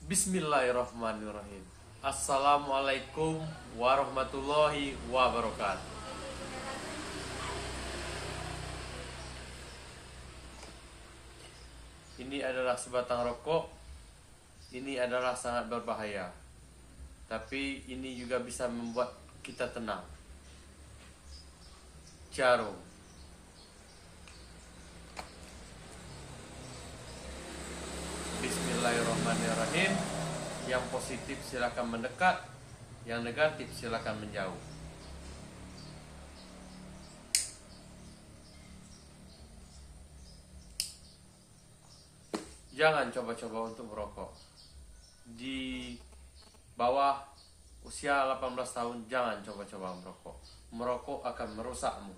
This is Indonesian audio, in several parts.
Bismillahirrahmanirrahim. Assalamualaikum warahmatullahi wabarakatuh. Ini adalah sebatang rokok. Ini adalah sangat berbahaya. Tapi ini juga bisa membuat kita tenang. Jarum. Bismillahirrahmanirrahim. Yang positif silakan mendekat, yang negatif silakan menjauh. Jangan coba-coba untuk merokok. Di bawah usia 18 tahun jangan coba-coba merokok. Merokok akan merusakmu.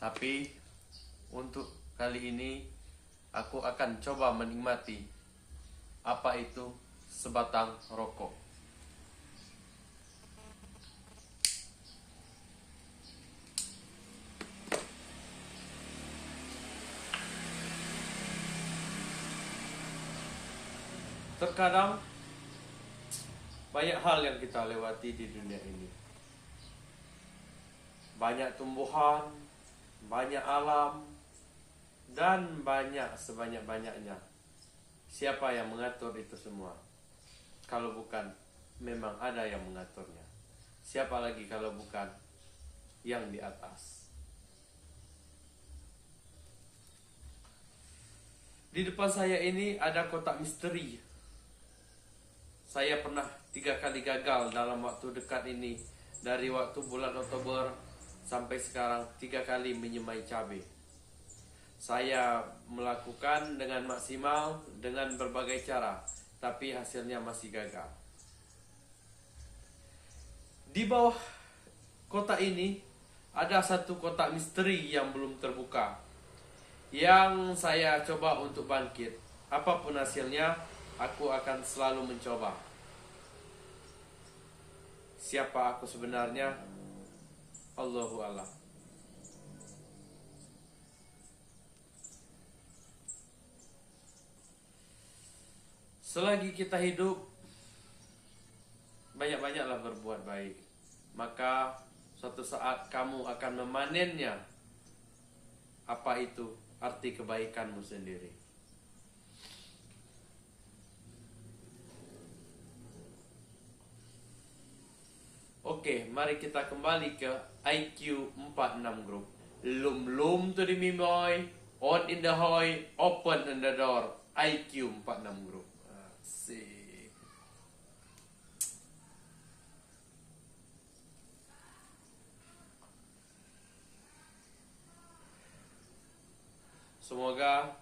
Tapi untuk kali ini aku akan coba menikmati apa itu sebatang rokok. Terkadang banyak hal yang kita lewati di dunia ini. Banyak tumbuhan, banyak alam, dan banyak sebanyak-banyaknya. Siapa yang mengatur itu semua? Kalau bukan, memang ada yang mengaturnya. Siapa lagi kalau bukan yang di atas? Di depan saya ini ada kotak misteri. Saya pernah 3 kali gagal dalam waktu dekat ini. Dari waktu bulan Oktober sampai sekarang 3 kali menyemai cabai. Saya melakukan dengan maksimal dengan berbagai cara, tapi hasilnya masih gagal. Di bawah kotak ini ada satu kotak misteri yang belum terbuka, yang saya coba untuk bangkit. Apapun hasilnya, aku akan selalu mencoba. Siapa aku sebenarnya? Allahu a'lam. Selagi kita hidup, banyak-banyaklah berbuat baik. Maka suatu saat kamu akan memanennya. Apa itu arti kebaikanmu sendiri? Oke, mari kita kembali ke IQ 46 Group. Lum to the mimoy, on in the hoy, open in the door. IQ 46 Group. Asik. Semoga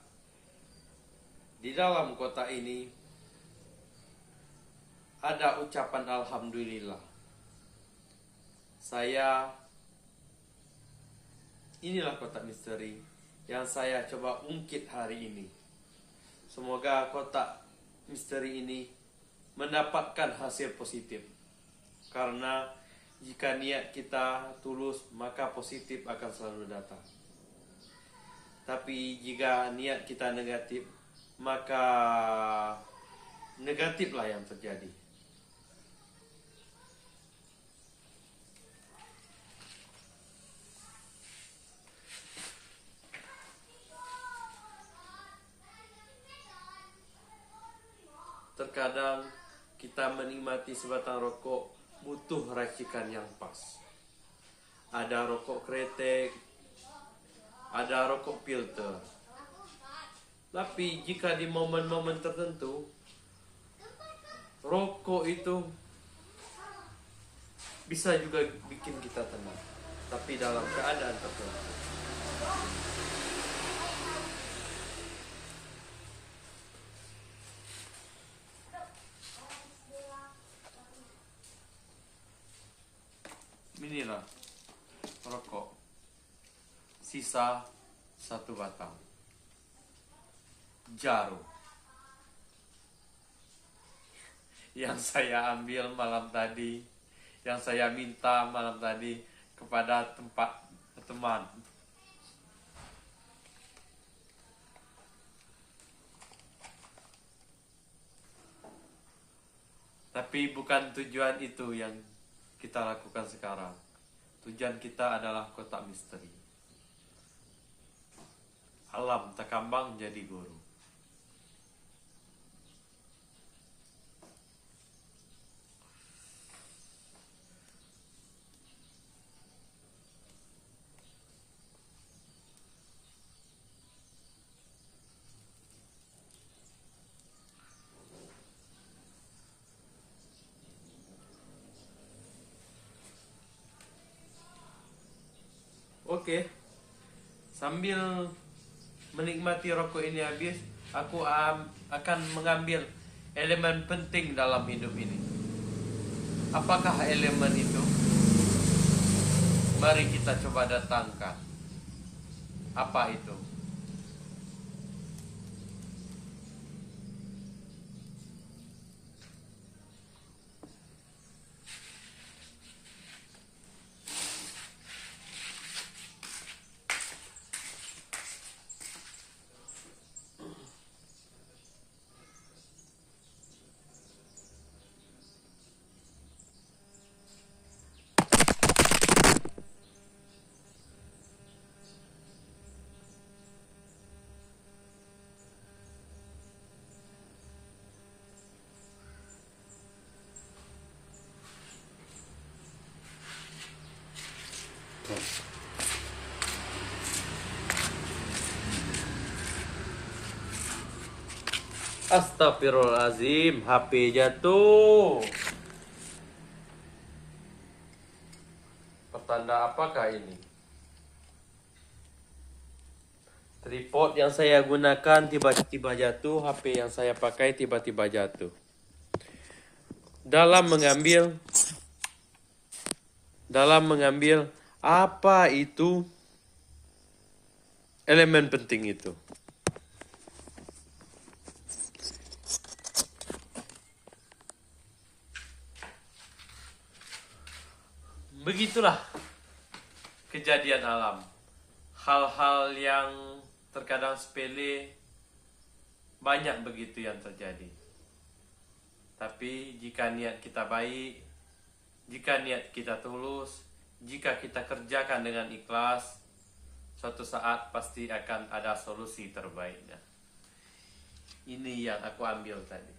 di dalam kota ini ada ucapan alhamdulillah. Inilah kotak misteri yang saya coba ungkit hari ini. Semoga kotak misteri ini mendapatkan hasil positif. Karena jika niat kita tulus, maka positif akan selalu datang. Tapi jika niat kita negatif, maka negatiflah yang terjadi. Terkadang kita menikmati sebatang rokok butuh racikan yang pas. Ada rokok kretek, ada rokok filter. Tapi jika di momen-momen tertentu, rokok itu bisa juga bikin kita tenang. Tapi dalam keadaan tertentu. Inilah rokok sisa 1 batang. Jarum. yang saya ambil malam tadi, yang saya minta malam tadi kepada teman. Tapi bukan tujuan itu yang kita lakukan sekarang. Tujuan kita adalah kotak misteri. Alam takambang jadi guru. Oke, sambil menikmati rokok ini habis, aku akan mengambil elemen penting dalam hidup ini. Apakah elemen itu? Mari kita coba datangkan. Apa itu? Astagfirullahaladzim, HP jatuh. Pertanda apakah ini? Tripod yang saya gunakan tiba-tiba jatuh, HP yang saya pakai tiba-tiba jatuh. Dalam mengambil apa itu elemen penting itu? Begitulah kejadian alam. Hal-hal yang terkadang sepele, banyak begitu yang terjadi. Tapi jika niat kita baik, jika niat kita tulus, jika kita kerjakan dengan ikhlas, suatu saat pasti akan ada solusi terbaiknya. Ini yang aku ambil tadi.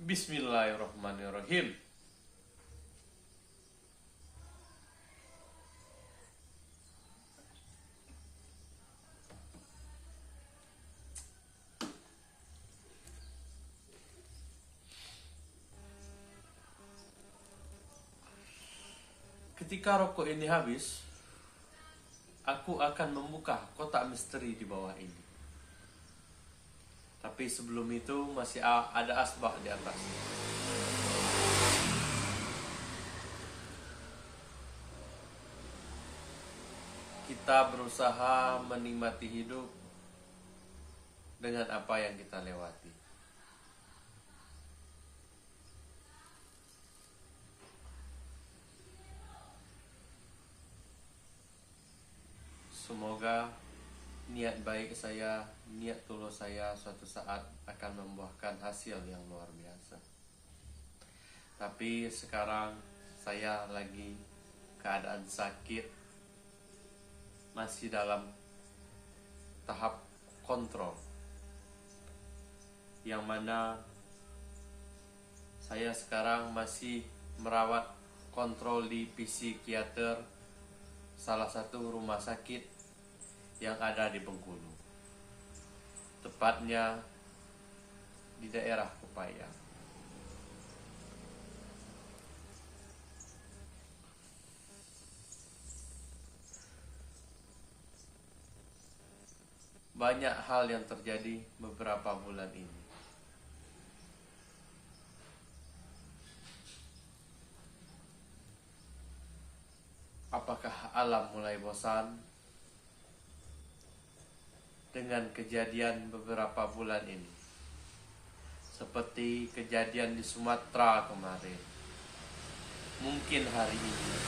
Bismillahirrahmanirrahim. Ketika rokok ini habis, aku akan membuka kotak misteri di bawah ini. Tapi sebelum itu masih ada asbak di atas. Kita berusaha menikmati hidup dengan apa yang kita lewati. Semoga niat baik saya, niat tulus saya suatu saat akan membuahkan hasil yang luar biasa. Tapi sekarang saya lagi keadaan sakit, masih dalam tahap kontrol, yang mana saya sekarang masih merawat kontrol di psikiater salah satu rumah sakit yang ada di Bengkulu, tepatnya di daerah Kepayang. banyak hal yang terjadi beberapa bulan ini. Apakah alam mulai bosan dengan kejadian beberapa bulan ini? Seperti kejadian di Sumatera kemarin, mungkin hari ini,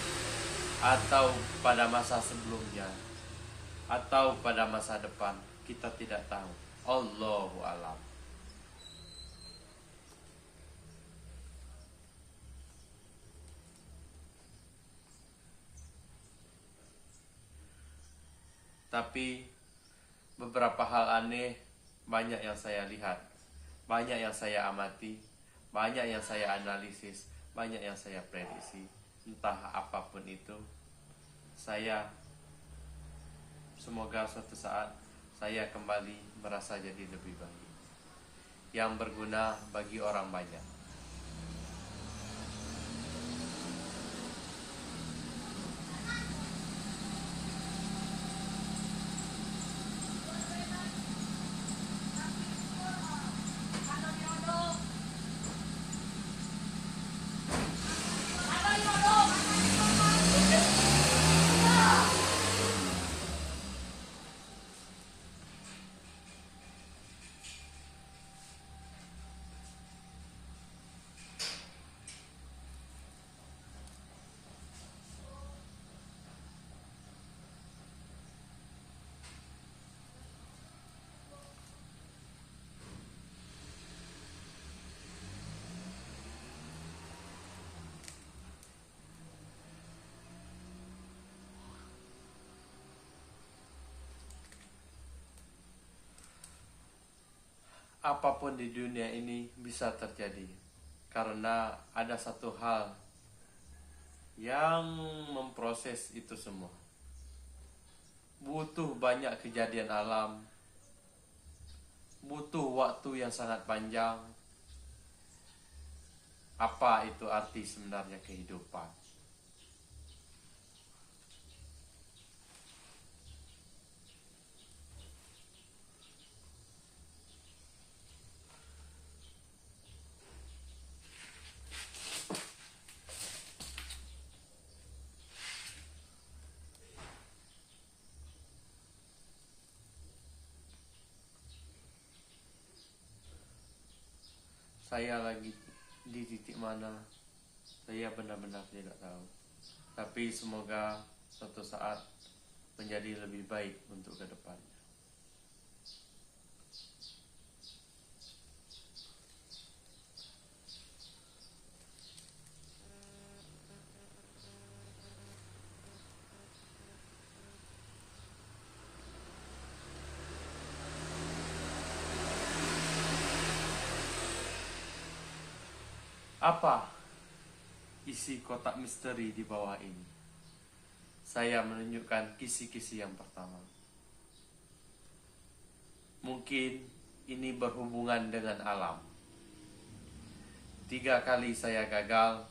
atau pada masa sebelumnya, atau pada masa depan, kita tidak tahu. Allahu a'lam. Tapi beberapa hal aneh banyak yang saya lihat, banyak yang saya amati, banyak yang saya analisis, banyak yang saya prediksi. Entah apapun itu, saya semoga suatu saat saya kembali merasa jadi lebih baik, yang berguna bagi orang banyak. Apapun di dunia ini bisa terjadi, karena ada satu hal yang memproses itu semua. Butuh banyak kejadian alam, butuh waktu yang sangat panjang. Apa itu arti sebenarnya kehidupan? Saya lagi di titik mana, saya benar-benar tidak tahu. Tapi semoga suatu saat menjadi lebih baik untuk ke depan. Apa isi kotak misteri di bawah ini? Saya menunjukkan kisi-kisi yang pertama. Mungkin ini berhubungan dengan alam. 3 kali saya gagal,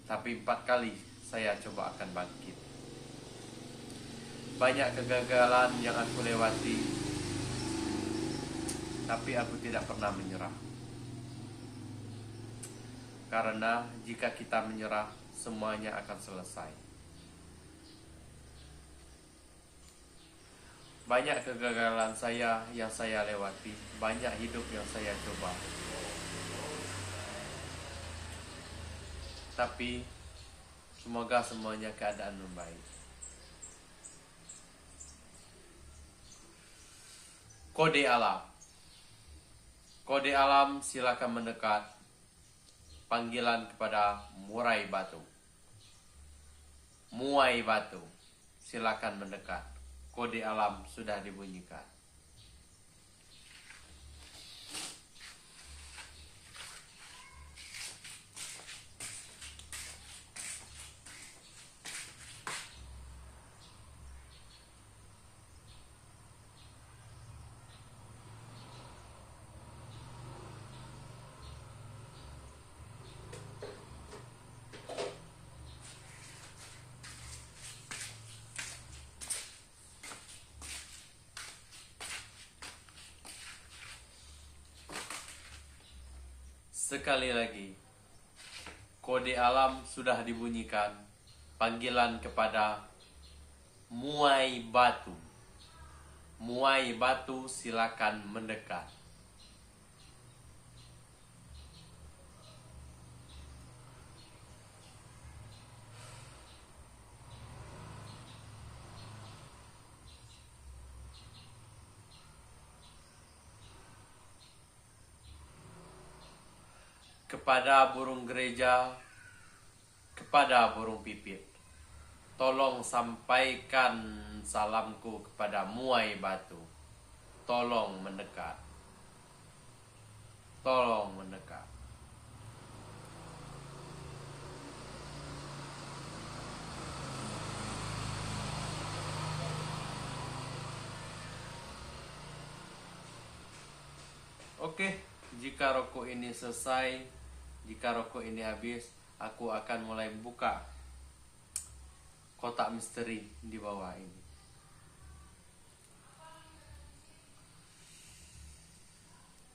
tapi 4 kali saya coba akan bangkit. Banyak kegagalan yang aku lewati, tapi aku tidak pernah menyerah. Karena jika kita menyerah, semuanya akan selesai. Banyak kegagalan saya yang saya lewati, banyak hidup yang saya coba. Tapi semoga semuanya keadaan membaik. Kode alam. Kode alam, silakan mendekat. Panggilan kepada murai batu. Muai batu, silakan mendekat. Kode alam sudah dibunyikan. Sekali lagi, kode alam sudah dibunyikan. Panggilan kepada Muai Batu. Muai Batu, silakan mendekat. Kepada burung gereja, kepada burung pipit, tolong sampaikan salamku kepada Muai Batu. Tolong mendekat. Tolong mendekat. Oke, jika rokok ini selesai, jika rokok ini habis, aku akan mulai buka kotak misteri di bawah ini.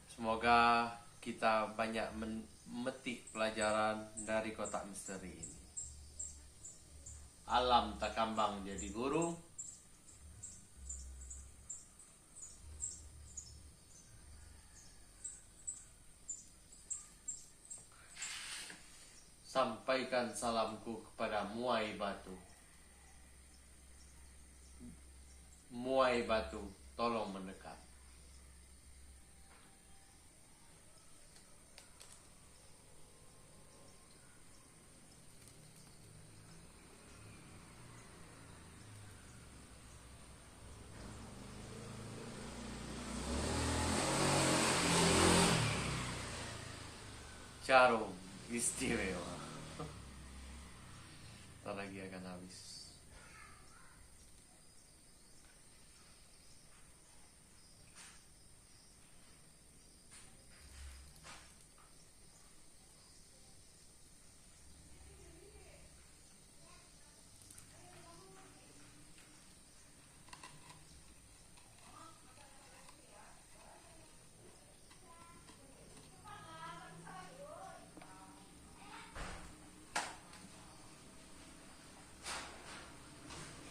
Semoga kita banyak memetik pelajaran dari kotak misteri ini. Alam tak kambang jadi guru. Sampaikan salamku kepada Muai Batu. Muai Batu, tolong mendekat. Jarum istimewa. Ntar lagi akan habis.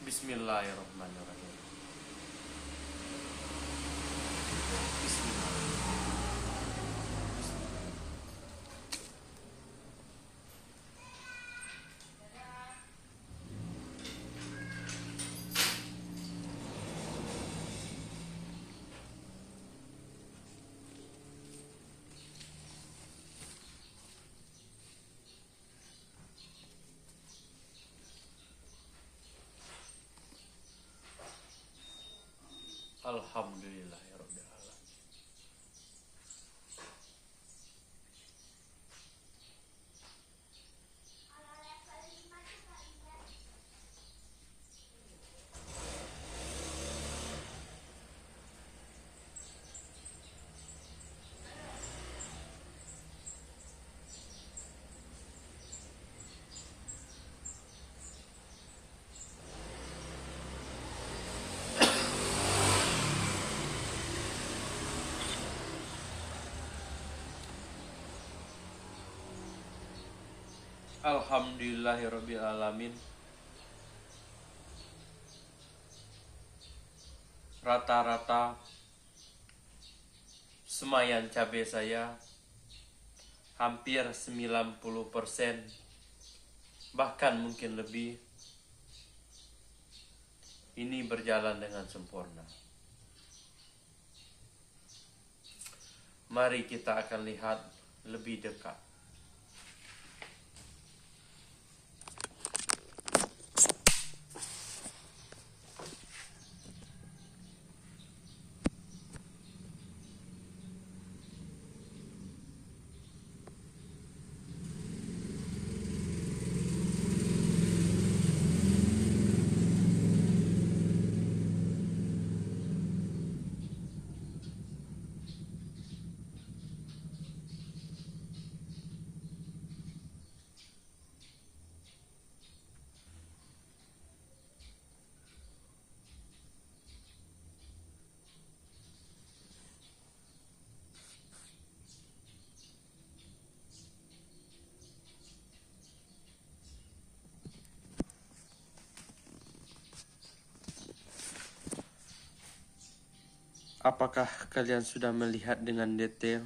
Bismillahirrahmanirrahim. Bismillah. Alhamdulillahirabbil alamin. Alhamdulillahirabbil alamin. Rata-rata semayan cabai saya hampir 90%, bahkan mungkin lebih, ini berjalan dengan sempurna. Mari kita akan lihat lebih dekat. Apakah kalian sudah melihat dengan detail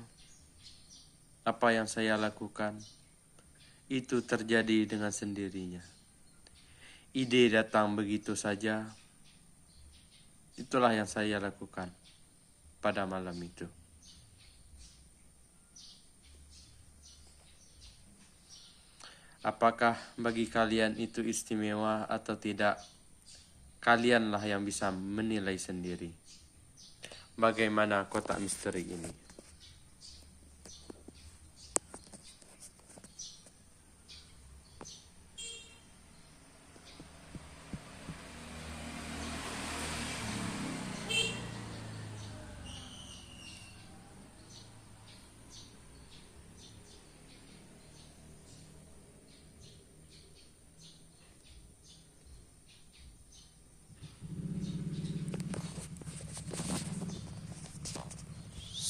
apa yang saya lakukan? Itu terjadi dengan sendirinya. Ide datang begitu saja. Itulah yang saya lakukan pada malam itu. Apakah bagi kalian itu istimewa atau tidak? Kalianlah yang bisa menilai sendiri. Bagaimana kotak misteri ini?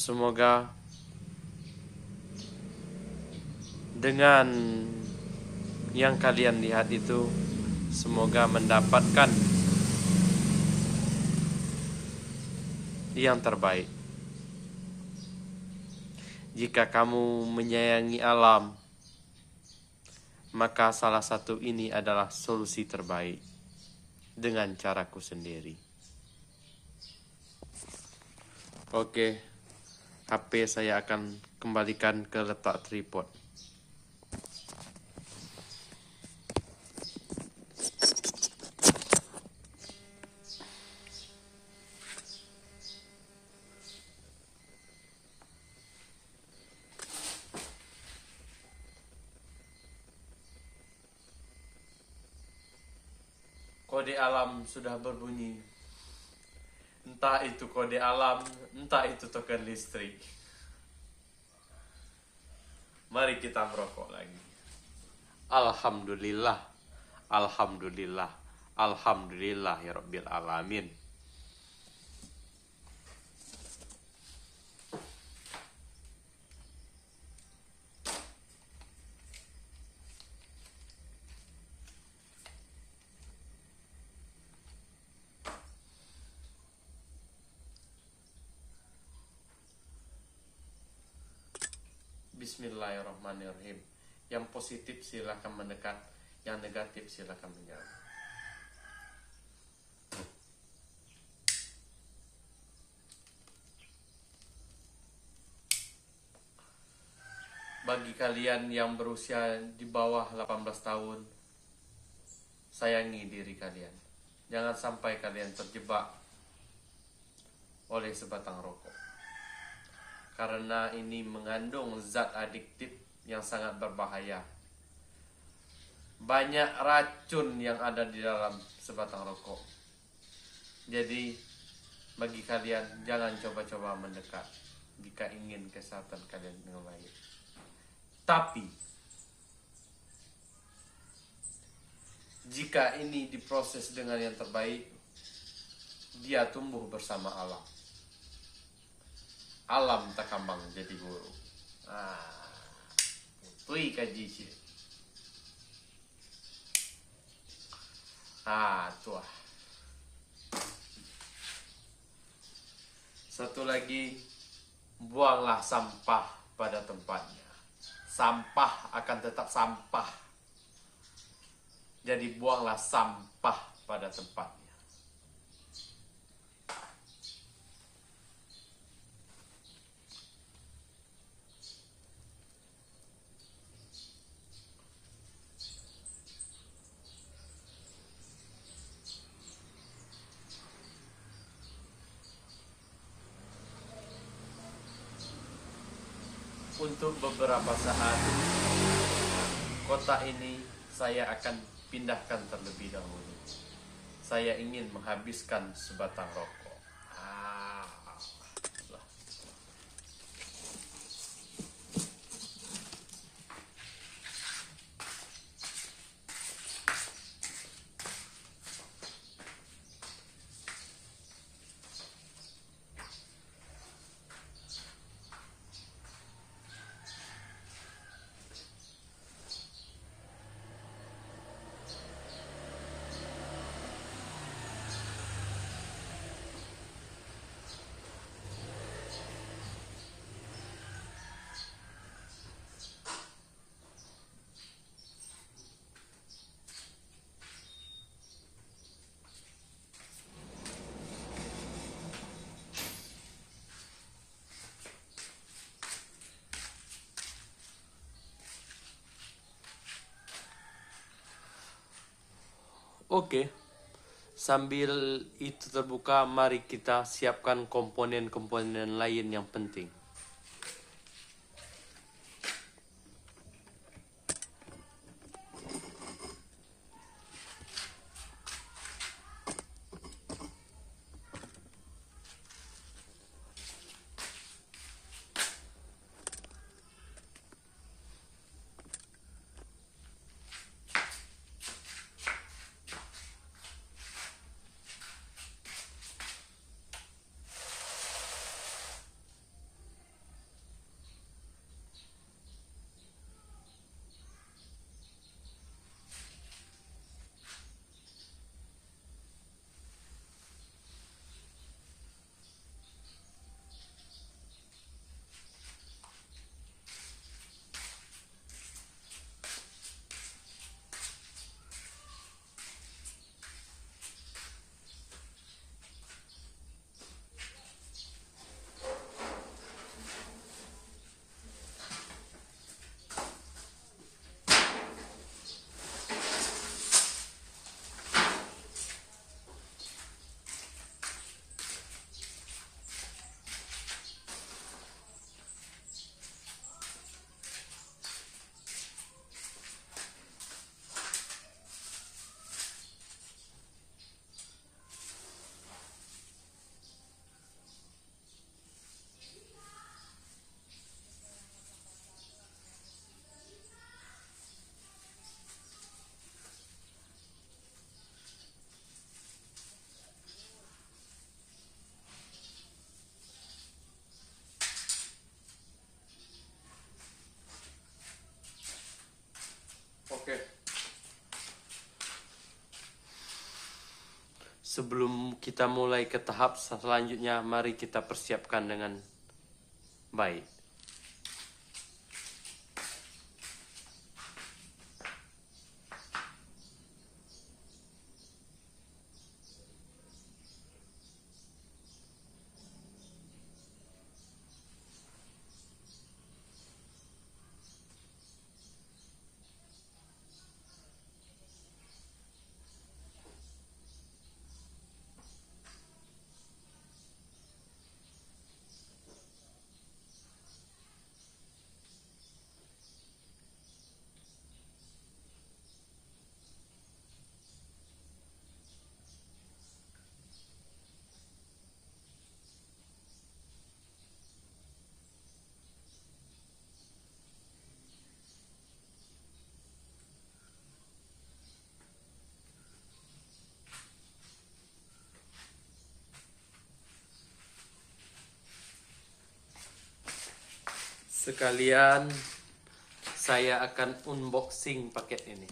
Semoga dengan yang kalian lihat itu, semoga mendapatkan yang terbaik. Jika kamu menyayangi alam, maka salah satu ini adalah solusi terbaik dengan caraku sendiri. Oke. HP saya akan kembalikan ke letak tripod. Kode alam sudah berbunyi. Entah itu kode alam, entah itu token listrik. Mari kita merokok lagi. Alhamdulillah, alhamdulillah, alhamdulillah ya Rabbil Alamin. Bismillahirrahmanirrahim. Yang positif silakan mendekat, yang negatif silakan menjauh. Bagi kalian yang berusia di bawah 18 tahun, sayangi diri kalian. Jangan sampai kalian terjebak oleh sebatang rokok. Karena ini mengandung zat adiktif yang sangat berbahaya. Banyak racun yang ada di dalam sebatang rokok. Jadi bagi kalian jangan coba-coba mendekat jika ingin kesehatan kalian dengan baik. Tapi jika ini diproses dengan yang terbaik, dia tumbuh bersama alam. Alam tak kambang jadi guru. Tui kaji sih. Tuah. Satu lagi, buanglah sampah pada tempatnya. Sampah akan tetap sampah. Jadi buanglah sampah pada tempatnya. Untuk beberapa saat, kotak ini saya akan pindahkan terlebih dahulu. Saya ingin menghabiskan sebatang rokok. Oke, sambil itu terbuka, mari kita siapkan komponen-komponen lain yang penting. Oke. Sebelum kita mulai ke tahap selanjutnya, mari kita persiapkan dengan baik. Sekalian saya akan unboxing paket ini.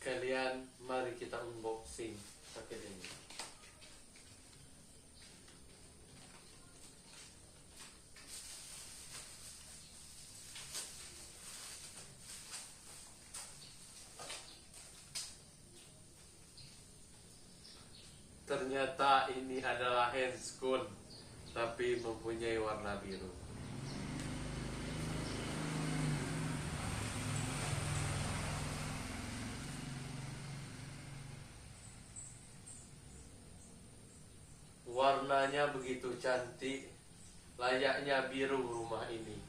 sekalian, mari kita unboxing paket ini. Ternyata ini adalah handscoon, tapi mempunyai warna biru. Warnanya begitu cantik, layaknya biru rumah ini.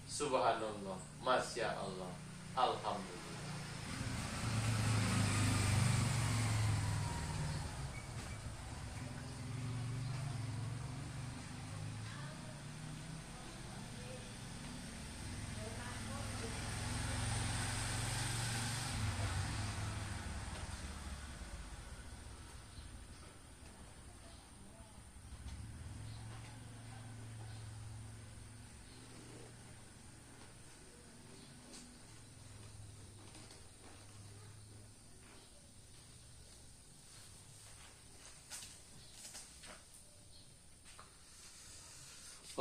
Subhanallah, Masya Allah, Alhamdulillah.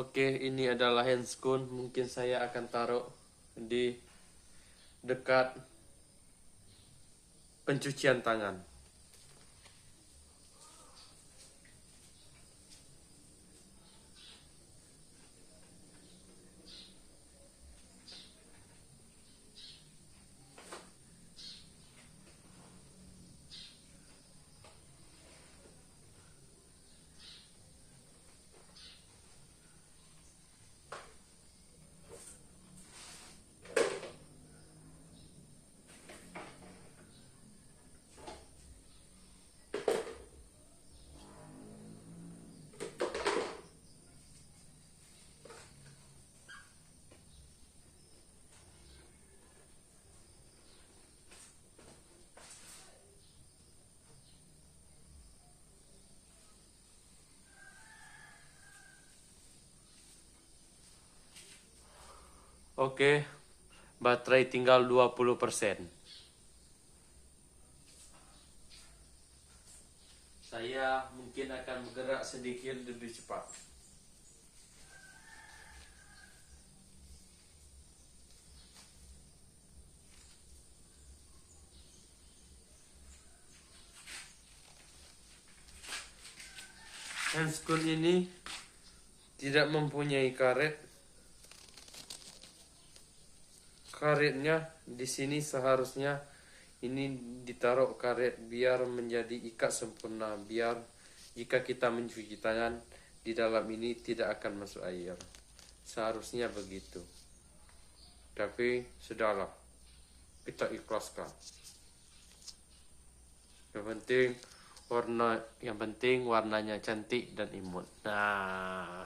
Oke, ini adalah handscoon. Mungkin saya akan taruh di dekat pencucian tangan. Oke, baterai tinggal 20%. Saya mungkin akan bergerak sedikit lebih cepat. Handscoon ini tidak mempunyai karet. Karetnya di sini seharusnya ini ditaruh karet biar menjadi ikat sempurna, biar jika kita mencuci tangan di dalam ini tidak akan masuk air. Seharusnya begitu. Tapi sudahlah, kita ikhlaskan. Yang penting warnanya cantik dan imut. Nah,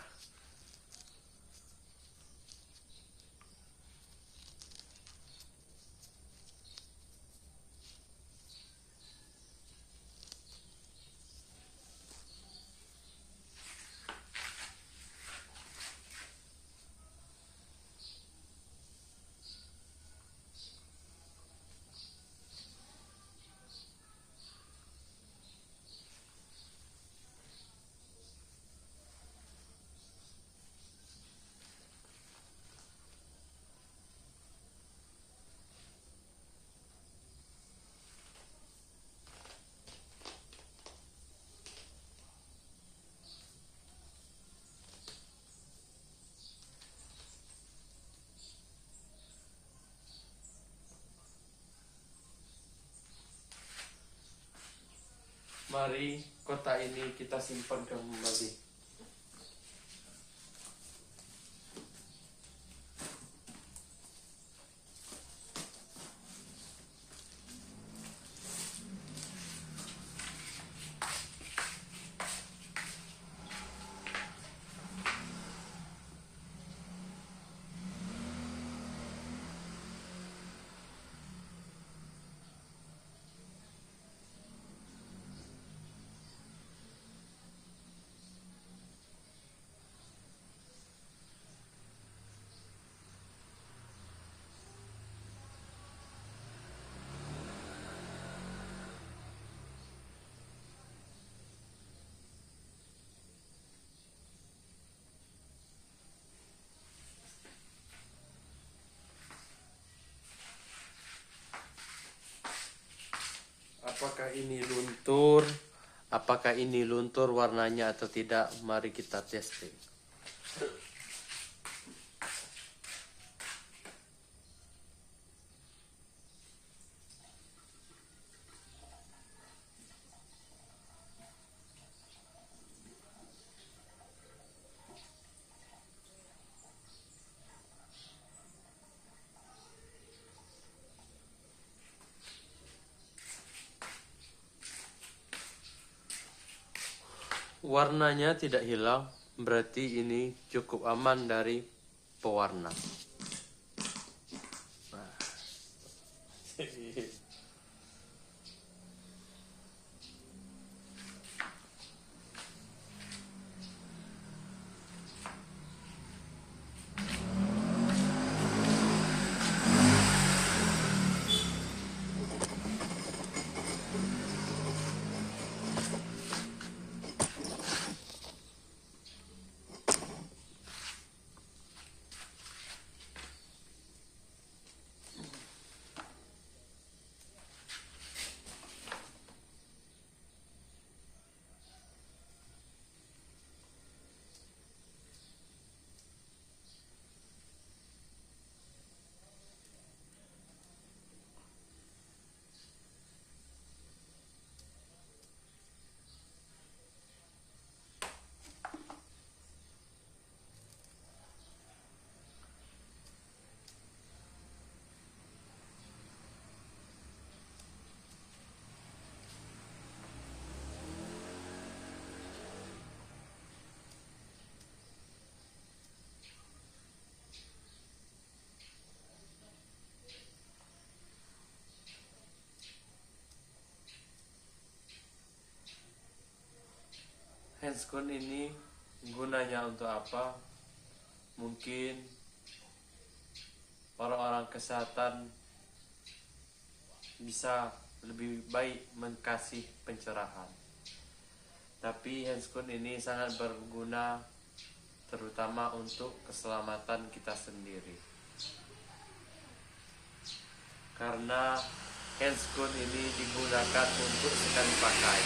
mari kotak ini kita simpan kembali. apakah ini luntur, apakah ini luntur warnanya atau tidak. Mari kita testing. Warnanya tidak hilang, berarti ini cukup aman dari pewarna. Nah. Handscone ini gunanya untuk apa? Mungkin orang-orang kesehatan bisa lebih baik mengkasih pencerahan. Tapi handscone ini sangat berguna terutama untuk keselamatan kita sendiri. Karena handscone ini digunakan untuk sekali pakai.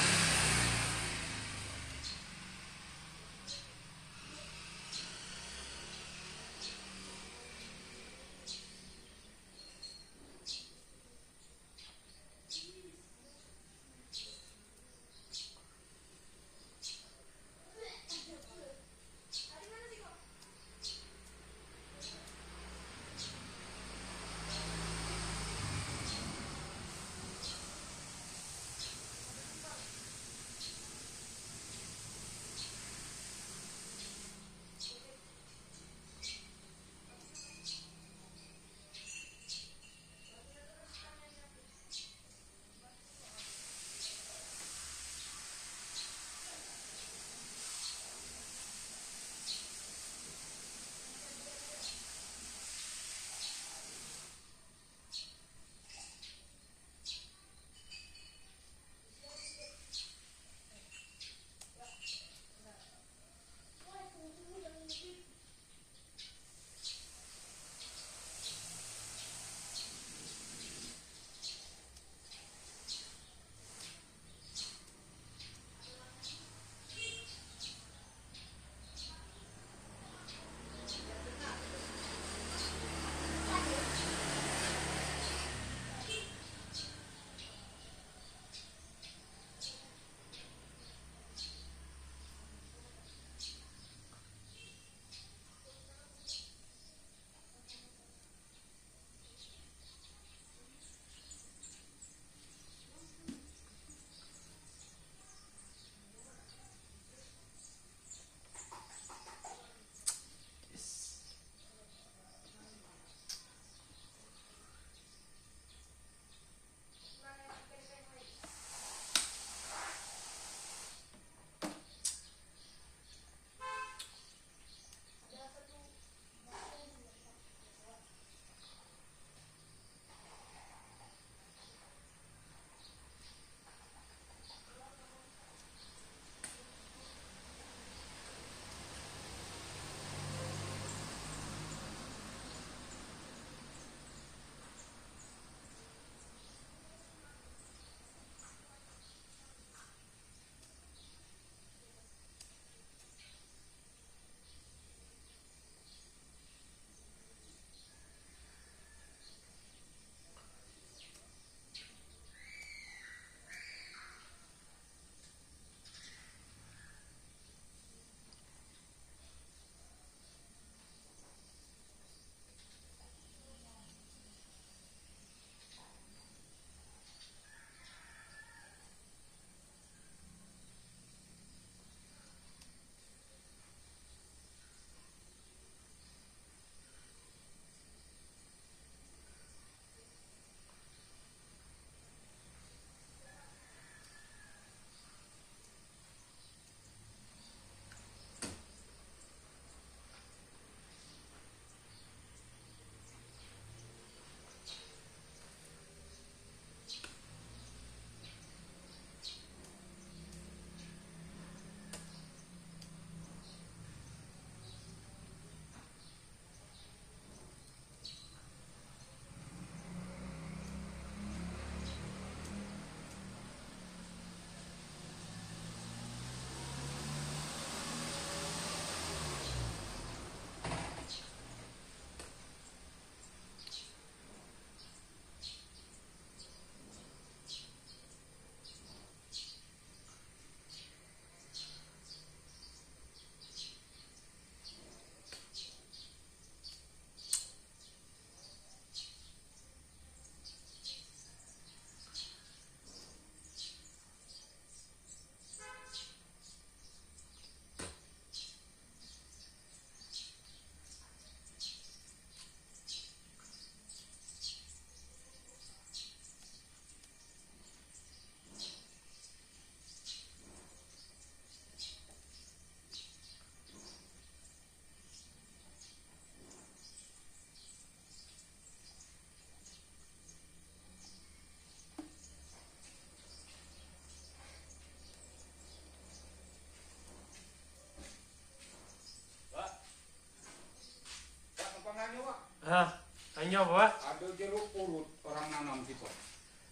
apa Pak? Ada jeruk purut orang nanam situ.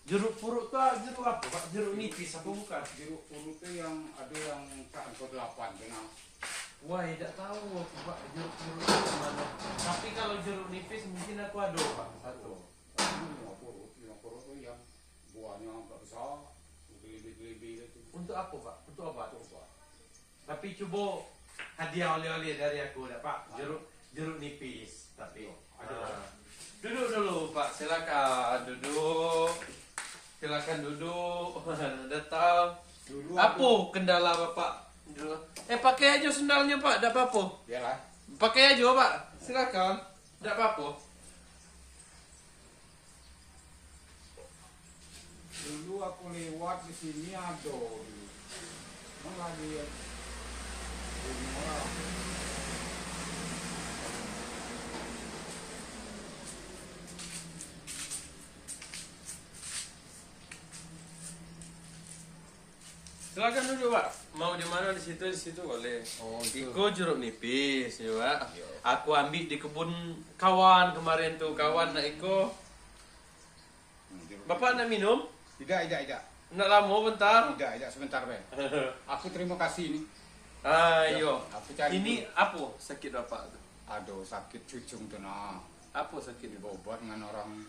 Jeruk purut tuh jeruk apa Pak? Jeruk nipis apa bukan? Jeruk purut itu yang ada yang tak ke-8 kenal. Wah, tidak tahu aku Pak jeruk purut itu gimana. Tapi kalau jeruk nipis mungkin aku ada Pak satu. Lima purut itu yang buahnya agak besar, gelibi-gelibi itu. Untuk apa Pak? Untuk apa? Coba. Tapi coba hadiah oleh-oleh dari aku dah Pak. Jeruk nipis. Tapi Ada. duduk dulu Pak, silakan duduk. Silakan duduk. Datang. Dulu Apa kendala Bapak? Pakai aja sendalnya Pak, tidak apa-apa. Yalah. Pakai aja Pak, silakan. Tidak apa-apa. Dulu aku lewat di sini ada dulu. Mana lagi ya? Rumah. Silakan duduk Pak. Mau di mana di situ boleh. Oh, itu. Iko jeruk nipis ya Pak. Iya. Aku ambil di kebun kawan kemarin tuh, kawan nak Iko. Bapak nak minum? Tidak. Nak lama bentar? Tidak, sebentar, Ben. Aku terima kasih nih. Ayo. Aku cari Ini dulu. apa sakit Bapak tuh? Aduh, sakit cucung tuh nah. Apa sakit itu? Diobat dengan orang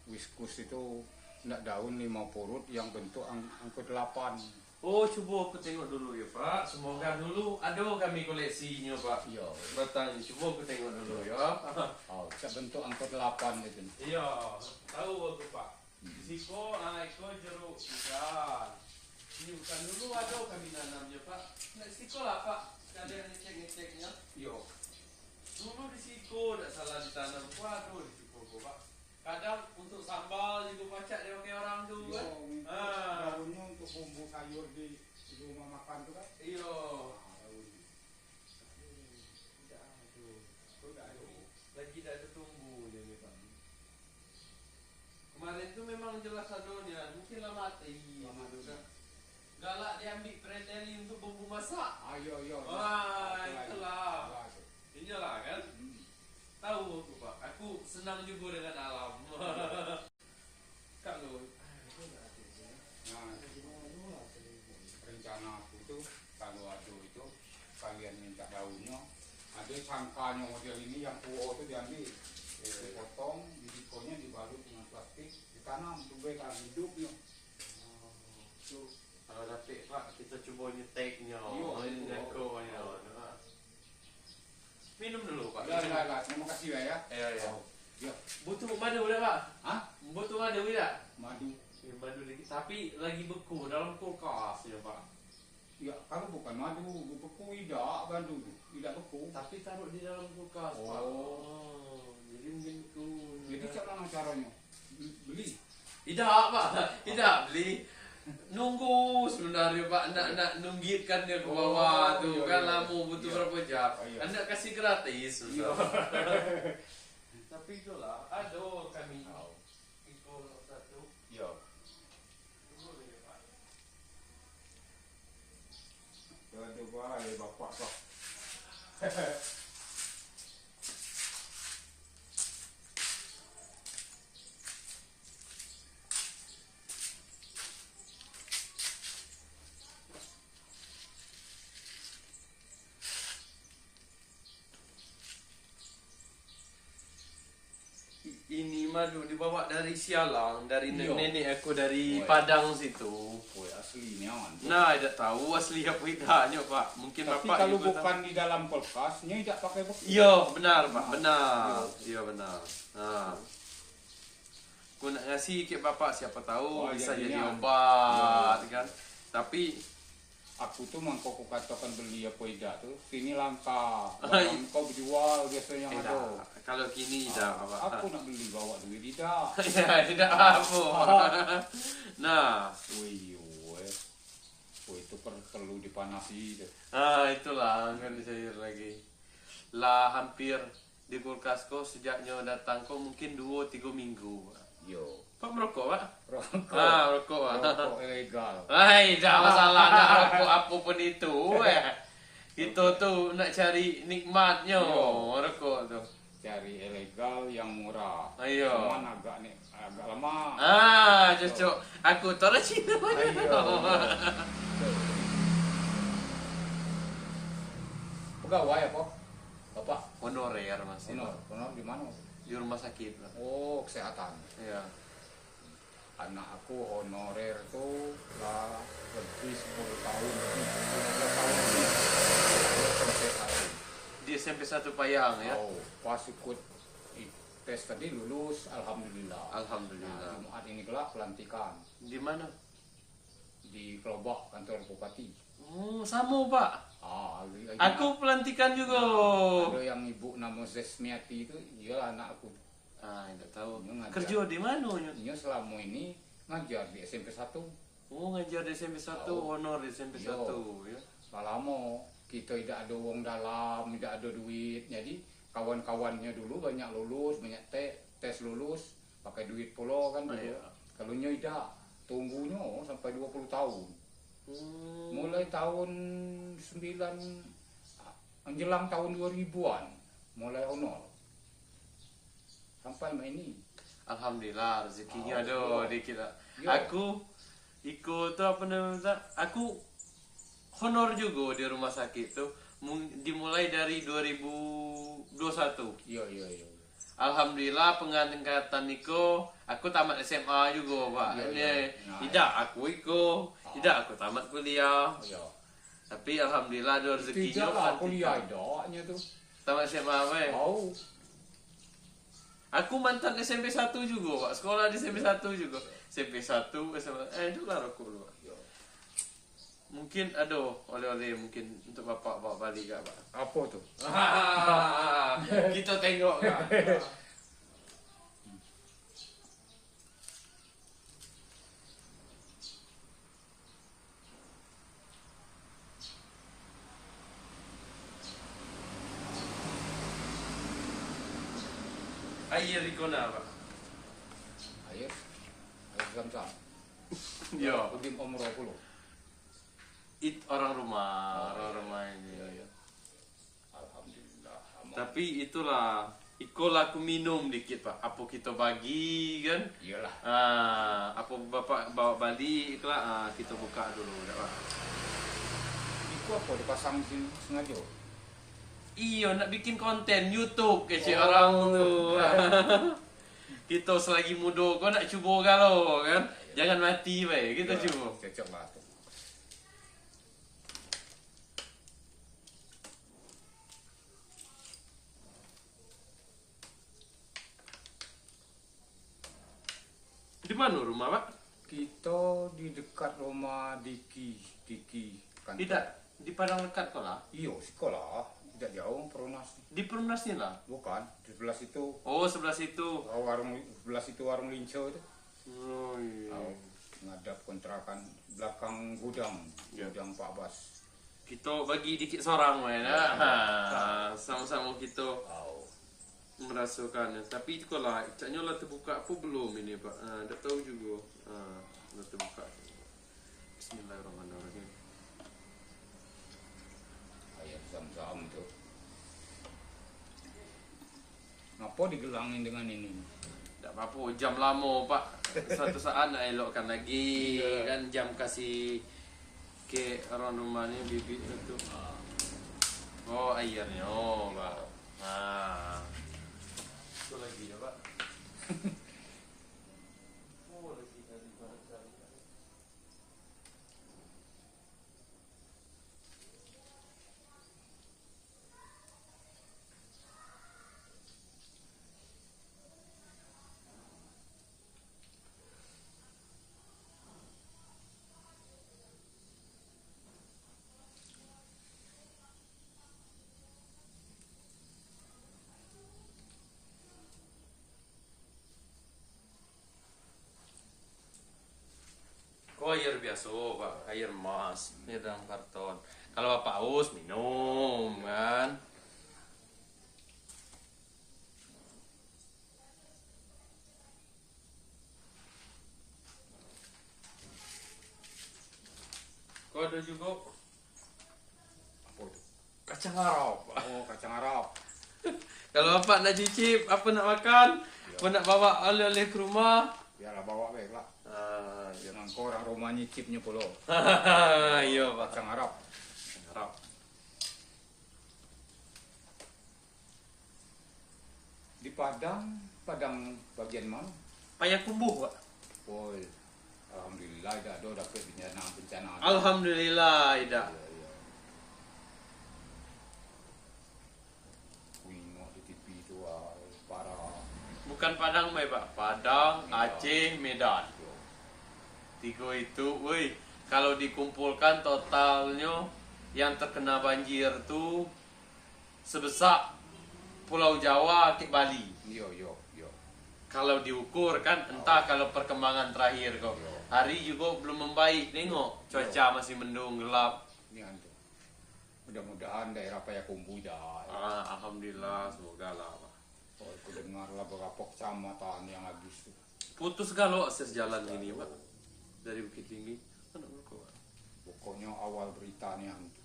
Wiskus itu nak daun 5 purut yang bentuk angka 8. Oh, coba aku tengok dulu ya Pak. Semoga dulu ada kami koleksinya Pak. Iya. Batang, coba aku tengok dulu ya. Oh, bentuk angka 8 itu. Iya, tahu aku Pak. Siko, Iko jeruk bukan. Ini bukan dulu ada kami nanamnya Pak. Nah, siko lah Pak. Ada yang ngecek-ngeceknya. Iya. Dulu di siko, tidak salah ditanam. Waduh, di siko Pak. Kadang untuk sambal juga pacak dia pakai orang tuh Iya, kan. untuk daunnya untuk bumbu sayur di rumah makan tuh kan. Iya. Lagi tidak ada tumbuhnya nih Pak. Kemarin tuh memang jelas adonya, mungkin lah mati. Lama gitu juga. kan. Galak diambil preteli untuk bumbu masak. Iya. Wah, itulah. Salah tuh. Inilah kan. Tahu aku Pak, aku senang juga dengan alam. Kalau Nah, rencana aku itu kalau ada itu kalian minta daunnya, ada sangkanya model ini yang puo itu diambil, dipotong, dikonya dibalut dengan plastik, ditanam tunggu kan hidupnya. kalau dapat Pak, kita coba nyeteknya. Iya, Ini nyekonya. Minum dulu Pak. Lah, terima kasih ya. Ya. Ya, Butuh madu boleh Pak? hah? Butuh madu tidak? Madu. Ya, madu lagi. Tapi lagi beku dalam kulkas ya Pak. Ya, kalau bukan madu, beku tidak, madu tidak beku. Tapi taruh di dalam kulkas Pak. Oh. Jadi mungkin beku. Jadi cara caranya beli. Tidak Pak, tidak beli. Nunggu sebenarnya Pak, nak nunggitkan dia ke bawah Oh, tuh iya, kan iya. lama butuh Iya. berapa jam. Oh, iya. Anda kasih gratis Iya. susah. Tapi itulah, ada kami ikut satu. Ya. Boleh ya, Pak. Ada baik bapak kok. Ini madu dibawa dari Sialang, dari Iya. nenek aku dari Oh, iya. Padang situ. Woi aslinya man. Nah, tidak tahu asli apa tidaknya Pak. Mungkin Tapi Bapak kalau juga bukan di dalam kulkasnya tidak pakai beku. Iya benar Pak, benar. Iya benar. Nah, aku nak ngasih ke Bapak siapa tahu Oh, bisa jadi jadinya. obat kan. Tapi Aku tuh mangkok katakan beli apa tidak tuh. Sini langka. Ay. Kau berjual biasanya ada. tidak. Kalau kini tidak Pak. Aku nak beli bawa duit tidak. Ya tidak apa. Nah, Woi, itu perlu dipanasi. itulah kan cair lagi. Lah hampir di kulkasku sejaknya datang kok mungkin 2-3 minggu. Yo, Pak merokok Pak? rokok. Rokok Pak. Rokok ilegal. Hai, tidak masalah nak rokok apapun itu. Kita tuh nak cari nikmatnya Iya. rokok tuh. cari ilegal yang murah. Ayo. Cuman agak lama. Cocok. Aku tahu Cina. Pegawai apa? Bapak Honorer masih. honor di mana? Di rumah sakit. Oh, kesehatan. Iya. Anak aku honorer tuh lah lebih 10 tahun lebih 15 tahun lebih. Di SMP 1 Payang ya. Oh, pas ikut tes tadi lulus, alhamdulillah. Alhamdulillah. Nah, Jumat ini kelak pelantikan Di mana? di Kelobak kantor bupati. Oh, sama Pak. Aku pelantikan juga. Ada yang ibu nama Zesmiati itu, dia anak aku. Tidak tahu. Dia ngajar. Kerja di mana? Dia selama ini ngajar di SMP 1. Oh, ngajar di SMP 1, honor di SMP 1 ya. Lama kita tidak ada uang dalam, tidak ada duit. Jadi kawan-kawannya dulu banyak lulus, banyak tes lulus, pakai duit pula kan dulu. Iya. Kalau nya tidak, tunggunya sampai 20 tahun. Mulai tahun 9 menjelang tahun 2000-an mulai honor. Sampai ini. Alhamdulillah rezekinya ada di kita. Yo. Aku ikut tuh apa namanya? Aku honor juga di rumah sakit tuh dimulai dari 2021. Iya. Alhamdulillah pengangkatan Niko, aku tamat SMA juga Pak. Iya, Ini iya. Nah, tidak aku tidak aku tamat kuliah. Iya. Tapi alhamdulillah ada rezekinya. Tidak lah kuliah idaknya tuh. Tamat SMA apa? Tahu. Aku mantan SMP 1 juga, Pak. Sekolah di SMP 1 juga. SMP 1, SMA. Itu lah aku dulu. Mungkin oleh-oleh mungkin untuk Bapak bawa balik gak, Pak? Apa tuh? Kita tengok Kak. Air di kona, Pak. Air Zam-Zam. Ya. Udim umroh puluh. Orang rumah ini. Iya. Alhamdulillah. Tapi itulah, ikolah aku minum dikit Pak. Apa kita bagi kan? Iyalah. Apa Bapak bawa balik lah, kita buka dulu, dah, Pak. Itu apa dipasang sini sengaja? Iya, nak bikin konten YouTube kecil Oh. orang tu. Kita selagi muda kau nak cuba galau kan? Jangan mati baik, kita Ya, cuba. Cocok lah tuh. Di mana rumah, Pak? Kita di dekat rumah Diki kantor. Tidak, di Padang Lekat kau lah. Iya, sekolah. Tidak jauh Perumnas. Di Perumnas ni lah. Bukan, di sebelah situ. Oh, sebelah situ. Sebelah situ warung Linco itu. Oh iya. Ngadap kontrakan belakang gudang, Ya. gudang Pak Bas. Kita bagi dikit seorang main lah. Sama-sama kita Oh. merasakan. Tapi itu lah, caknya lah terbuka apa belum ini Pak? Dah tahu juga. Dah terbuka. Bismillahirrahmanirrahim. Air Zam-Zam tuh. Ngapa digelangin dengan ini? Tak apa-apa, jam lama Pak. Suatu saat nak elokkan lagi. Iya. Kan jam kasih ke orang rumah ni bibit tu. Oh airnya, oh Pak. Itu lagi ya Pak. Oh lagi tadi Pak. Oh air biasa, Pak. Air emas. Ini dalam karton. Kalau Bapak haus, minum kan. Kau ada juga Apa itu? kacang arab, Pak. Oh, kacang Arab. Kalau bapak nak cicip, apa nak makan, apa nak bawa oleh-oleh ke rumah. Biarlah bawa baik lah. Iya. Yang kau orang rumah nyicipnya pula. Iya pak. Kacang Arab. Harap. Di Padang, Padang bagian mana? Payakumbuh pak. Oh, alhamdulillah dah ada dapat bencana. Alhamdulillah tidak. Iya, iya. Wingok di TV itu parah. Bukan Padang Mai pak, Padang, Medan. Aceh, Medan. Tiga itu, woi, kalau dikumpulkan totalnya yang terkena banjir tuh sebesar Pulau Jawa ke Bali. Yo. Kalau diukur kan, entah kalau perkembangan terakhir kok. Hari juga belum membaik, nengok cuaca masih mendung gelap. Ini antu. Mudah-mudahan daerah Payakumbuh dah. Alhamdulillah, semoga lah. Pak. Oh, aku dengarlah beberapa kecamatan yang habis tuh. Putus kalau akses jalan ini pak dari Bukit Tinggi. Mana Pak? Pokoknya awal beritanya antu.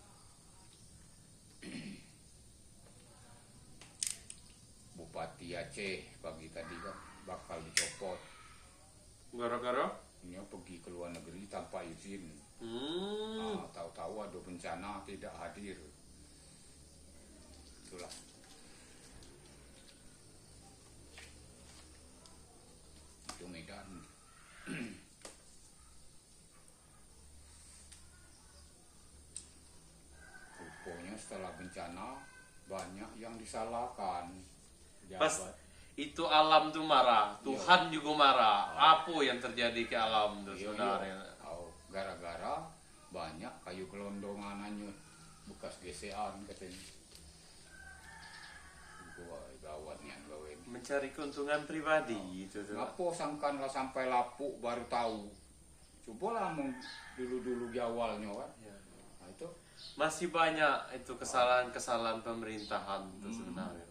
Bupati Aceh pagi tadi kan bakal dicopot. Gara-gara? Ini pergi ke luar negeri tanpa izin. Tahu-tahu ada bencana tidak hadir. Itulah. Itu Medan. Rupanya setelah bencana banyak yang disalahkan. Pas itu alam tuh marah, Tuhan juga marah. Apa yang terjadi ke alam tuh sebenarnya? Gara-gara banyak kayu gelondongan hanyut bekas gesekan katanya. Wah, gawat nih gawe ini. Mencari keuntungan pribadi itu tuh. Ngapo sangkanlah sampai lapuk baru tahu. Cobalah dulu-dulu di awalnya kan. Ya. Nah, itu Masih banyak itu kesalahan-kesalahan pemerintahan itu sebenarnya.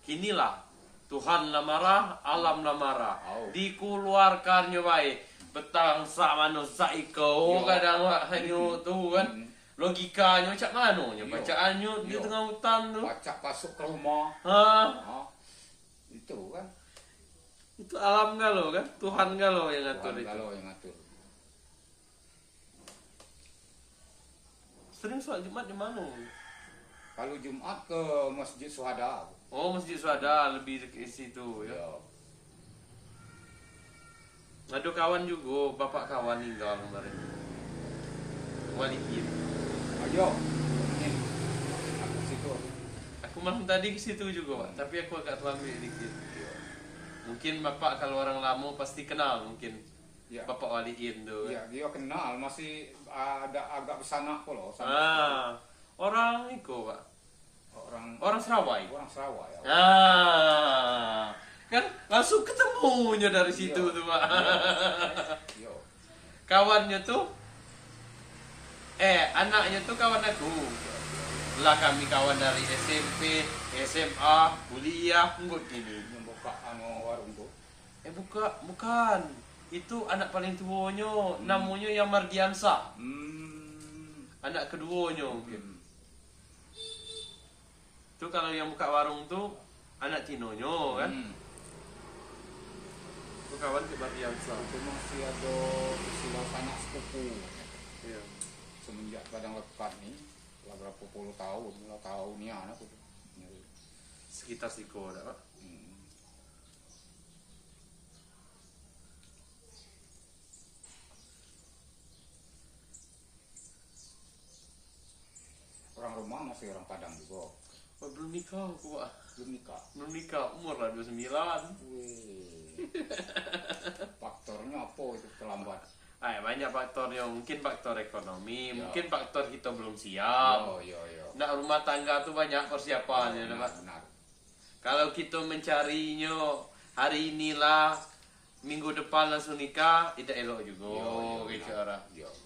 Kinilah Tuhan lah marah, alam lah marah. Dikeluarkannya baik. Betang sak manusia ikau kadang hanya tuh kan. Logikanya macam mana nya bacaannya di tengah hutan tuh. baca masuk ke rumah. Itu kan. Itu alam galau kan, Tuhan galau yang ngatur itu. Kalau yang ngatur. Sering sholat Jumat di mana? Kalau Jumat ke Masjid Syuhada. Oh, Masjid Syuhada lebih dekat situ ya. Ya. Ada kawan juga, bapak kawan tinggal kemarin. Waliin. Ayo. Ini. Aku situ. Aku malam tadi ke situ juga, Pak. Tapi aku agak terlambat dikit. Mungkin bapak kalau orang lama pasti kenal mungkin. Ya. Bapak Waliin tuh. Iya, dia kenal, masih ada agak besanak kok loh. Orang itu, Pak. Orang Serawai. Orang Sarawak ya. Kan langsung ketemunya dari situ tuh, Pak. Yo. Kawannya tuh anaknya tuh kawan aku. Lah kami kawan dari SMP, SMA, kuliah, enggak gini. Membuka warung tuh. Bukan. Itu anak paling tuanya, namanya yang Mardiansa. Anak keduanya mungkin. Itu kalau yang buka warung tuh anak tinonya kan. Itu kawan ke Mardiansa. Itu masih ada istilah sanak sepupu. Iya. Semenjak Padang Lekat nih, lah berapa puluh tahun, nih anak itu. Sekitar Siko ada, Pak. Orang rumah masih orang Padang juga. Oh, belum nikah aku, Pak. Belum nikah. Umur lah 29. Wih. Faktornya apa itu terlambat? Banyak faktornya. Mungkin faktor ekonomi, Ya. mungkin faktor kita belum siap. Yo. Nah, rumah tangga tuh banyak persiapannya, Pak. Benar. Kalau kita mencarinya hari inilah, minggu depan langsung nikah, tidak elok juga. Gitu orang.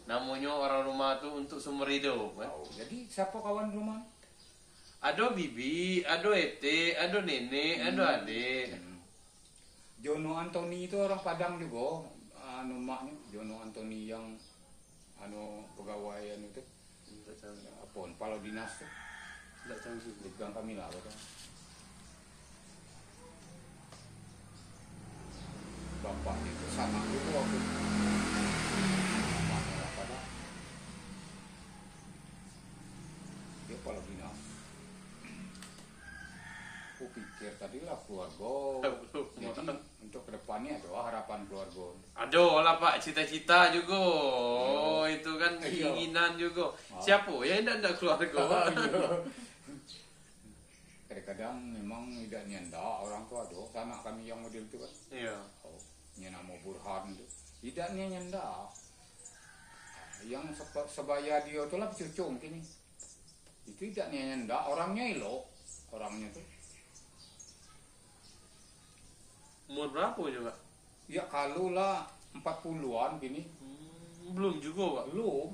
Namanya orang rumah tuh untuk seumur hidup. Kan? Jadi siapa kawan rumah? Ada bibi, ada ete, ada nenek, ada adik. Jono Antoni itu orang Padang juga. Maknya Jono Antoni yang pegawaian itu. Apa? Kepala dinas tuh. Tidak tahu juga. Di Gang Kamila apa? bapak itu sama dulu aku. Mana apa dah? Dia kalau bina. Aku pikir tadilah keluarga. Jadi untuk kedepannya ada harapan keluarga. Aduh lah Pak, cita-cita juga. Oh, itu kan keinginan juga. Siapa yang tidak keluarga? Kadang-kadang memang tidak nyenda orang tua ada sama kami yang model itu kan. Iya. Oh, nama Burhan itu. Tidak nyenda. Yang sebaya dia tu lah cucu mungkin. Itu tidak nyenda, orangnya elok. Orangnya tu. Umur berapa juga? Ya kalau lah 40-an gini. Belum juga Pak. Belum.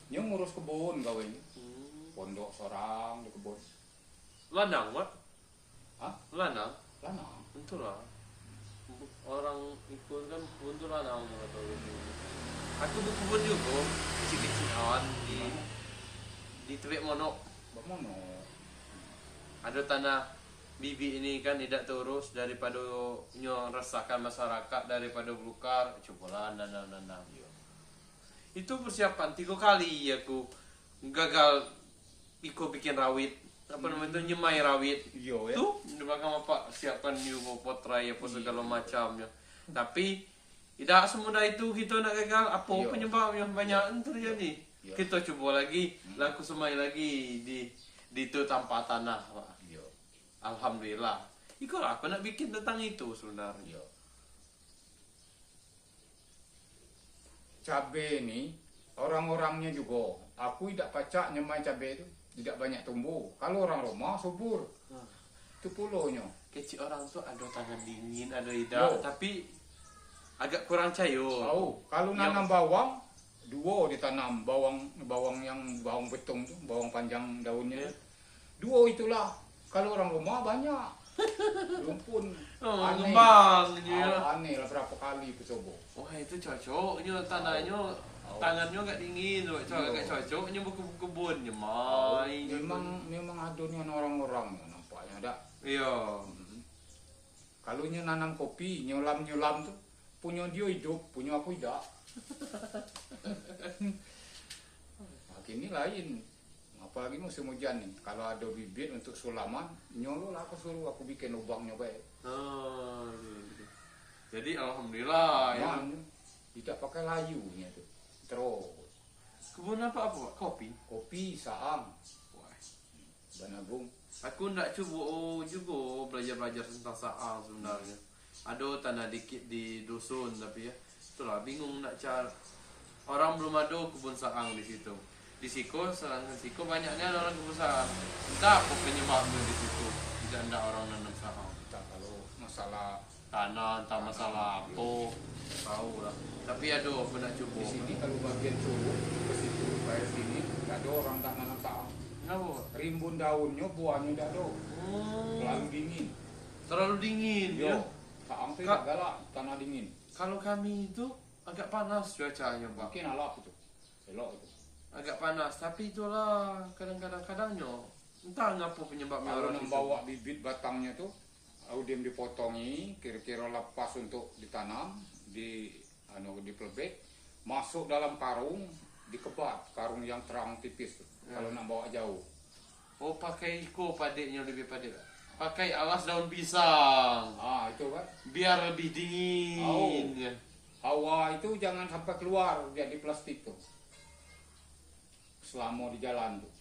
Dia ngurus kebun gawainya. Hmm. Pondok seorang di kebun. Lanang Pak? Hah? Lanang? Lanang. Tentu lah. Orang ikut kan kebun tuh lanang atau gitu. Aku berkebun juga kecil-kecilan di Tebek Monok. Bagaimana? Ada tanah bibi ini kan tidak terus daripada nyo resahkan masyarakat daripada belukar cobalah nanam. Itu persiapan 3 kali aku gagal ikut bikin rawit apa namanya itu nyemai rawit. Yo ya. Tuh di belakang apa siapkan juga potrai apa segala macamnya. Tapi tidak semudah itu kita nak gagal apa Yo. penyebabnya banyak terjadi. Yo. Kita coba lagi laku semai lagi di itu tanpa tanah Pak. Yo. Alhamdulillah. Itulah aku nak bikin tentang itu sebenarnya. Yo. Cabai ini orang-orangnya juga. Aku tidak pacak nyemai cabai itu. Tidak banyak tumbuh. Kalau orang rumah subur. Itu pulaunya. Kecil orang tuh ada tangan dingin, ada lidah, Yo. tapi agak kurang cair. Tahu. Kalau nanam bawang, 2 ditanam bawang yang bawang betung tuh, bawang panjang daunnya. 2 itulah. Kalau orang rumah banyak. Lumpun. Oh, Aneh. ngembang dia. Aneh lah berapa kali aku coba. Wah itu cocoknya tanahnya, tangannya agak dingin, agak cocoknya kebun main. Memang adonnya orang-orang nampaknya ada. Iya. Kalau nanam kopi, nyulam tuh punya dia hidup, punya aku tidak. Nah, kini lain. Apalagi musim hujan nih. Kalau ada bibit untuk sulaman, nyolo lah aku suruh aku bikin lubangnya baik. Oh, gitu. Jadi alhamdulillah ya. Tidak pakai layunya tuh. Terus Kebun apa Pak? Kopi. kopi, saang, Wah. banagung. Aku ndak coba juga belajar tentang saang sebenarnya. Ada tanah dikit di dusun tapi ya itulah bingung nak cara. Orang belum ada kebun saang di situ. Di Siko, sedangkan Siko banyaknya ada orang kebun saang. Entah apa penyebabnya di situ. Tidak ada orang nanam saang. Kita kalau masalah Tanah, entah masalah apa, tahu lah. Tapi ada aku nak coba. di sini kalau bagian suruh ke situ bayar sini, nggak ada orang tak nanam saang. Kenapa? Rimbun daunnya, buahnya tidak ada. Terlalu dingin. Terlalu dingin ya. Yo, saang itu tidak galak, tanah dingin. Kalau kami itu agak panas cuacanya Pak. Mungkin alap itu, elok itu. Agak panas, tapi itulah kadangnya entah ngapa penyebabnya Kalau orang itu. membawa bibit batangnya tuh, audiem dipotongi, kira-kira lepas untuk ditanam, di pelebet, masuk dalam karung, dikebat, karung yang terang tipis tuh. Kalau nak bawa jauh. Oh pakai padeknya lebih padek. Pakai alas daun pisang Ah itu kan. biar lebih dingin. Ya. Hawa itu jangan sampai keluar jadi plastik tuh. Selama di jalan tuh.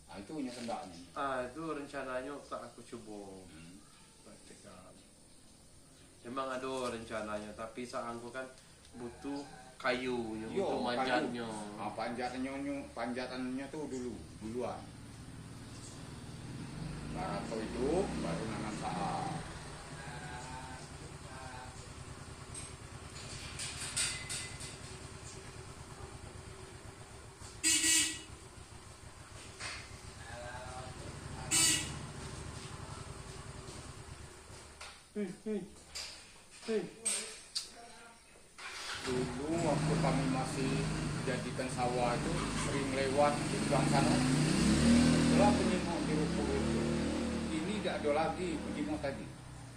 Nah itu punya kendaknya. Itu rencananya tak aku coba. Praktekkan. Memang ada rencananya, tapi saangku kan butuh kayu, butuh manjatnya. Nah, panjatannya tuh duluan. Barato hidup baru nanam saang. Dulu waktu kami masih jadikan sawah itu sering lewat di sebelah sana. Setelah penyemot di rumput itu, ini tidak ada lagi penyemot tadi.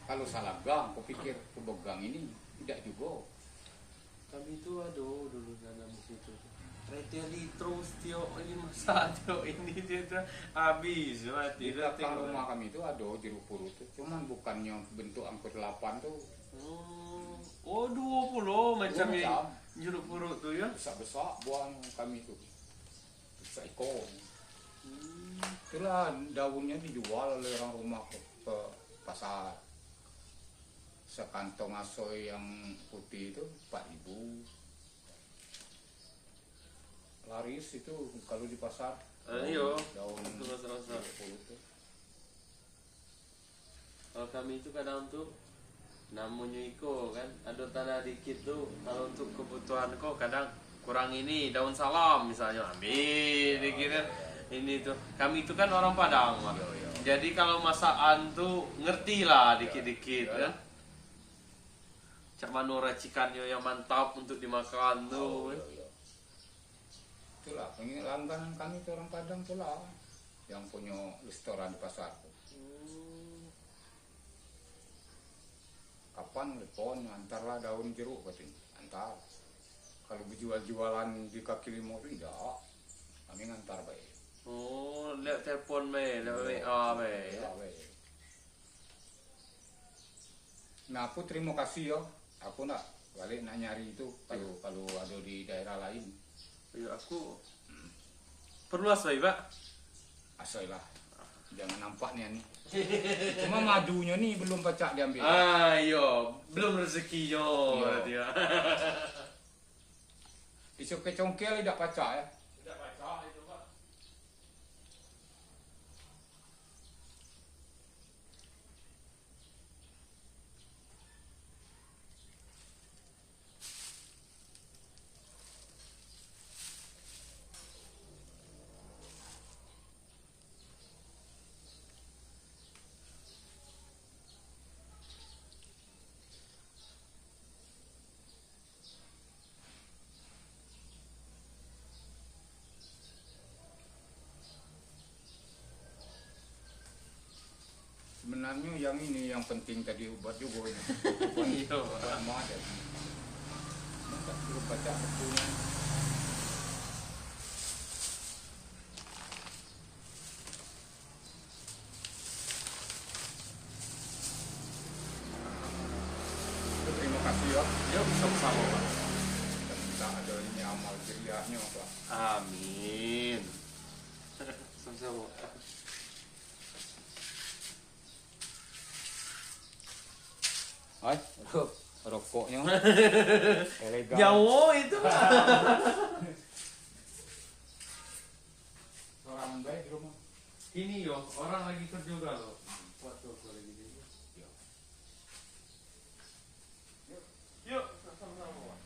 Kalau salah gang, kau pikir kebegang ini tidak juga. Kami itu aduh dulu nanam di situ. Reteli terus Tio ini masa Tio ini dia tuh habis mati. Di belakang rumah kami itu ada jeruk purut tuh, cuman bukannya bentuk angkut 8 tuh. Oh 20 macam Macam. yang jeruk purut tuh ya. Besar-besar buang kami itu. Seekor. Itulah daunnya dijual oleh orang rumah ke pasar. Sekantong asoy yang putih itu 4.000. Laris itu kalau di pasar. Iya. Daun Itu rasa-rasa. purut tuh. Kalau kami itu kadang tuh namanya iko kan ada tanah dikit tuh kalau untuk kebutuhan kok kadang kurang ini daun salam misalnya ambil dikit ini tuh kami itu kan orang Padang Mak. Iya. Jadi kalau masakan tuh ngerti lah dikit-dikit Iya. kan cak mana racikannya yang mantap untuk dimakan tuh kan. Iya. Itulah langganan kami itu orang Padang itulah yang punya restoran di pasar. Kapan telepon antarlah daun jeruk katanya antar. Kalau berjual-jualan di kaki lima itu tidak, kami ngantar baik. Oh lihat telepon me lihat WA me Ya, baik. Nah aku terima kasih ya, aku nak balik nak nyari itu kalau ada di daerah lain. ya aku perluas baik pak. Asal lah, jangan nampak nih. Cuma madunya nih belum pacak diambil. Iya, belum rezekinya Iya. berarti ya. Dicongkel tidak pacak ya. Tidak baca itu pak. Sebenarnya yang ini yang penting tadi obat juga ini. Iya. Obat mau ada. Masa suruh baca bukunya. Terima kasih ya. Ya sama-sama pak. Dan kita ada ini amal jariahnya Pak. Amin. Sama-sama. Hai, rokoknya. Elegan. Jauh itu pak. Orang baik di rumah. Ini yo orang lagi kerja juga loh. Waktu aku lagi di sini. Yuk, sama-sama pak.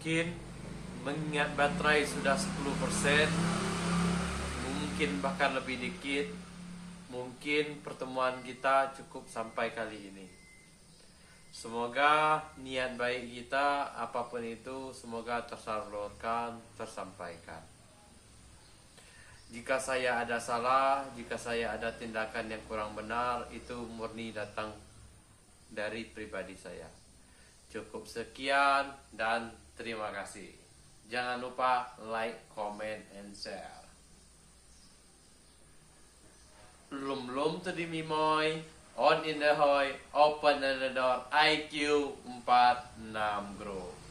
mungkin mengingat baterai sudah 10%, mungkin bahkan lebih dikit, mungkin pertemuan kita cukup sampai kali ini. Semoga niat baik kita apapun itu semoga tersalurkan, tersampaikan. Jika saya ada salah, jika saya ada tindakan yang kurang benar, itu murni datang dari pribadi saya. Cukup sekian dan terima kasih. Jangan lupa like, comment, and share. Lum to di mimoy, on in the hoy, open the door, IQ 46 grow.